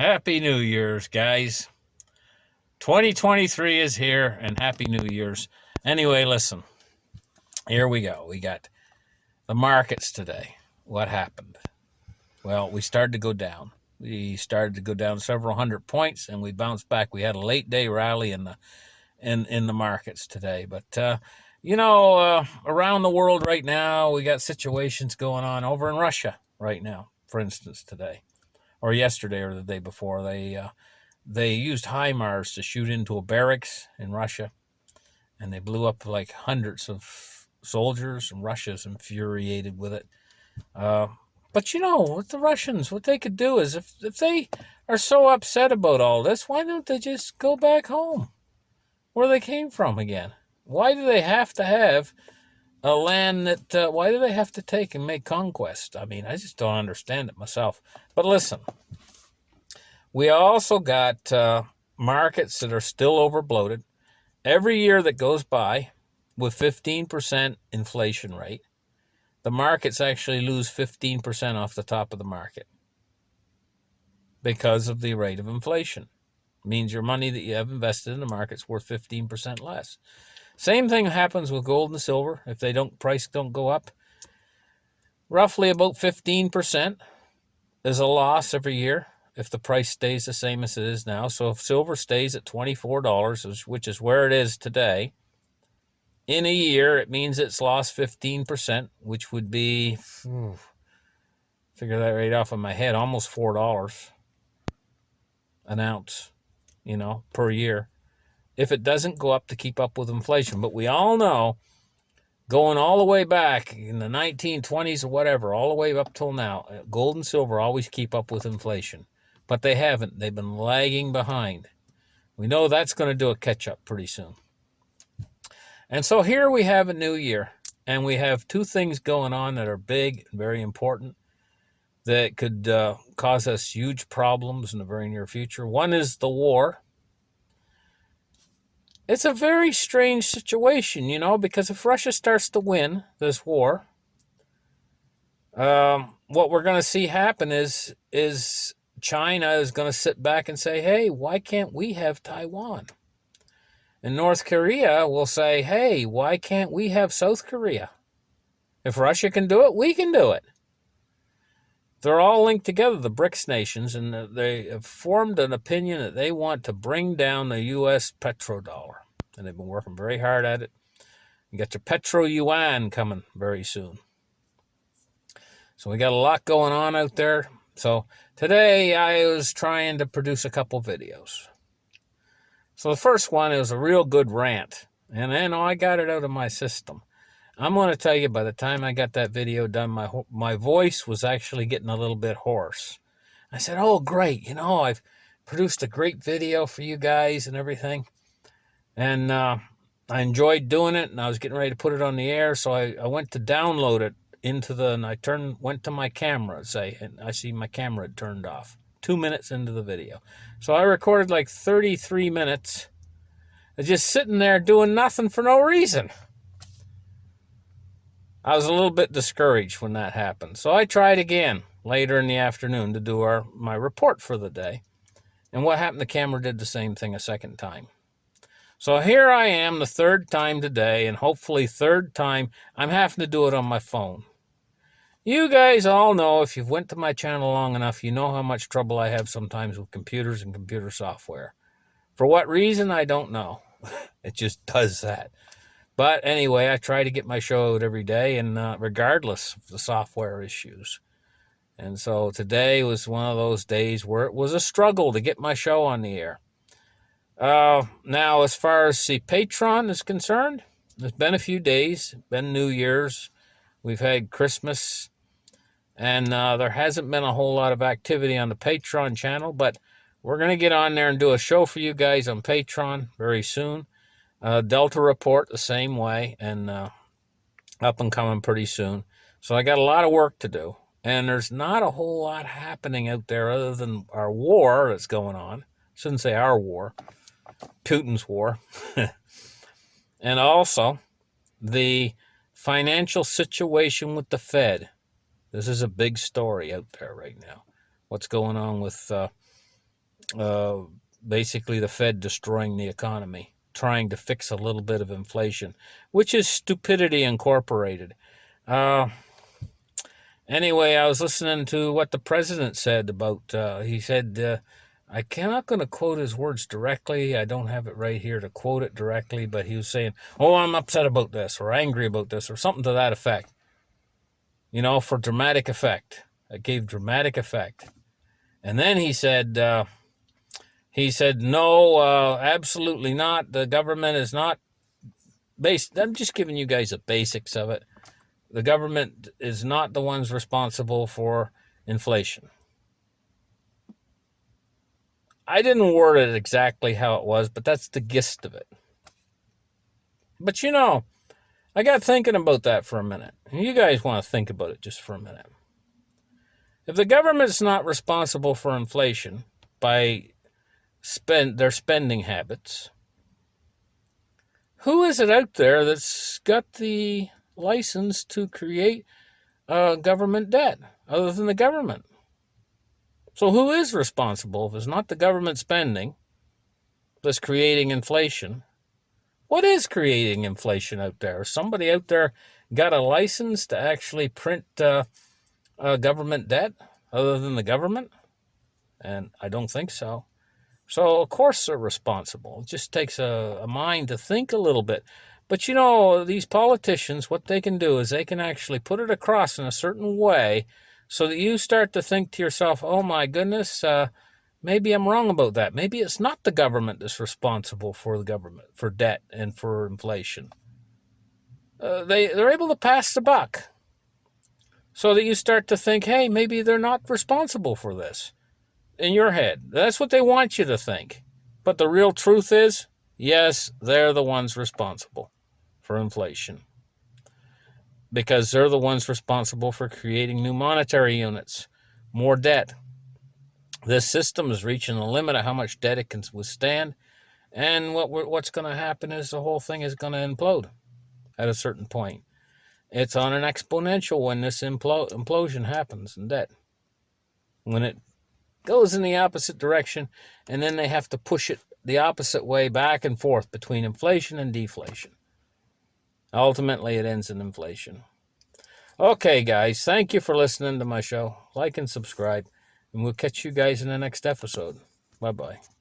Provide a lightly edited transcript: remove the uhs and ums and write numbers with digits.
Happy New Year's, guys. 2023 is here, and Happy New Year's. Anyway, listen, here we go. We got the markets today. What happened? Well, we started to go down. We started to go down several hundred points, and we bounced back. We had a late day rally in the markets today. But around the world right now, we got situations going on over in Russia right now. For instance, today or yesterday or the day before, they used HIMARS to shoot into a barracks in Russia, and they blew up like hundreds of soldiers, and Russia's infuriated with it. But with the Russians, what they could do is if they are so upset about all this, why don't they just go back home where they came from again? Why do they have to have a land that, why do they have to take and make conquest? I mean, I just don't understand it myself. But listen, we also got markets that are still overbloated. Every year that goes by with 15% inflation rate, the markets actually lose 15% off the top of the market because of the rate of inflation. It means your money that you have invested in the market's worth 15% less. Same thing happens with gold and silver. If price don't go up, roughly about 15% is a loss every year if the price stays the same as it is now. So if silver stays at $24, which is where it is today, in a year, it means it's lost 15%, which would be, figure that right off of my head, almost $4 an ounce, per year, if it doesn't go up to keep up with inflation. But we all know, going all the way back in the 1920s or whatever, all the way up till now, gold and silver always keep up with inflation. But they haven't. They've been lagging behind. We know that's going to do a catch-up pretty soon. And so here we have a new year, and we have two things going on that are big and very important that could cause us huge problems in the very near future. One is the war. It's a very strange situation, because if Russia starts to win this war, what we're going to see happen is China is going to sit back and say, hey, why can't we have Taiwan? And North Korea will say, hey, why can't we have South Korea? If Russia can do it, we can do it. They're all linked together, the BRICS nations, and they have formed an opinion that they want to bring down the U.S. petrodollar. And they've been working very hard at it. You got your petro yuan coming very soon. So we got a lot going on out there. So today I was trying to produce a couple videos. So the first one is a real good rant. And then I got it out of my system. I'm going to tell you, by the time I got that video done, my voice was actually getting a little bit hoarse. I said, oh, great. I've produced a great video for you guys and everything. And I enjoyed doing it, and I was getting ready to put it on the air. So I went to download it and I went to my camera, and I see my camera had turned off 2 minutes into the video. So I recorded like 33 minutes of just sitting there doing nothing for no reason. I was a little bit discouraged when that happened. So I tried again later in the afternoon to do my report for the day. And what happened, the camera did the same thing a second time. So here I am the third time today, and hopefully third time I'm having to do it on my phone. You guys all know, if you've went to my channel long enough, you know how much trouble I have sometimes with computers and computer software. For what reason, I don't know. It just does that. But anyway, I try to get my show out every day, and regardless of the software issues. And so today was one of those days where it was a struggle to get my show on the air. Now, as far as the Patreon is concerned, it's been a few days, been New Year's. We've had Christmas, and there hasn't been a whole lot of activity on the Patreon channel, but we're going to get on there and do a show for you guys on Patreon very soon. Delta Report the same way, and up and coming pretty soon. So I got a lot of work to do, and there's not a whole lot happening out there other than our war that's going on. Shouldn't say our war, Putin's war. And also the financial situation with the Fed. This is a big story out there right now. What's going on with basically the Fed destroying the economy, trying to fix a little bit of inflation, which is stupidity incorporated. Anyway, I was listening to what the president said about, he said, I cannot going to quote his words directly. I don't have it right here to quote it directly, but he was saying, oh, I'm upset about this or angry about this or something to that effect, for dramatic effect. It gave dramatic effect. And then he said, no, absolutely not. The government is not based. I'm just giving you guys the basics of it. The government is not the ones responsible for inflation. I didn't word it exactly how it was, but that's the gist of it. But I got thinking about that for a minute. You guys want to think about it just for a minute. If the government's not responsible for inflation by their spending habits, who is it out there that's got the license to create government debt other than the government? So who is responsible if it's not the government spending that's creating inflation? What is creating inflation out there? Somebody out there got a license to actually print government debt other than the government? And I don't think so. So, of course, they're responsible. It just takes a mind to think a little bit. But, these politicians, what they can do is they can actually put it across in a certain way so that you start to think to yourself, oh, my goodness, maybe I'm wrong about that. Maybe it's not the government that's responsible for the government, for debt and for inflation. They're able to pass the buck so that you start to think, hey, maybe they're not responsible for this. In your head. That's what they want you to think. But the real truth is, yes, they're the ones responsible for inflation. Because they're the ones responsible for creating new monetary units, more debt. This system is reaching the limit of how much debt it can withstand. And what's going to happen is the whole thing is going to implode at a certain point. It's on an exponential when this implosion happens in debt. When it goes in the opposite direction, and then they have to push it the opposite way back and forth between inflation and deflation. Ultimately, it ends in inflation. Okay, guys, thank you for listening to my show. Like and subscribe, and we'll catch you guys in the next episode. Bye-bye.